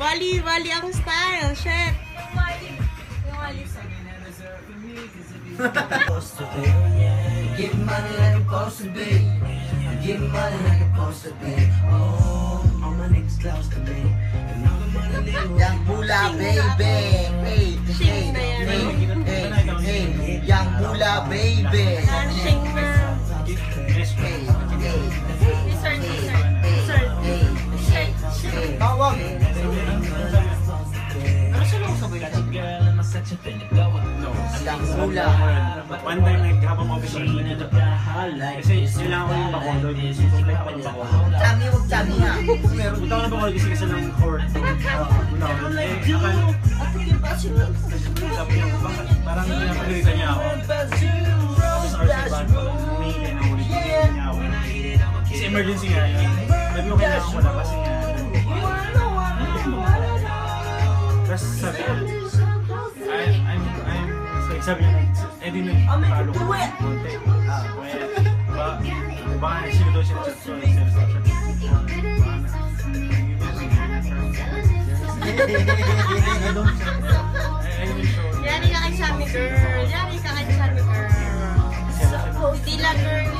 Wally ang style, shit. Yung Wally sa. Getting money like I'm supposed to be. I'm getting money like I'm supposed to be. Oh, all my niggas close to me. And all the money live. Young Bula, baby. Hey, Shing na yan. hey, Young Bula, baby. Shing na. Tawag. Ano siya lang sabay natin? Young Bula. One time, habang officer, kasi kailangan ko yung bakondo. Complete ako yung bakondo. Chami, huwag chami ha. Pero buta ko na bakondo kasi ng court. Sabi niya, parang pinapagalitan niya ako. Tapos RC Band, may kinahuli niya ako. Kasi emergency nga yun. Sabi ko kailangan ko na kasi nga. Tapos sabi ko, sabi niya, di nag-follow ko ng konti. Baka sino daw siya Yari ka kay Sammy girl. Yari ka kay Sammy girl. Hindi lang girl.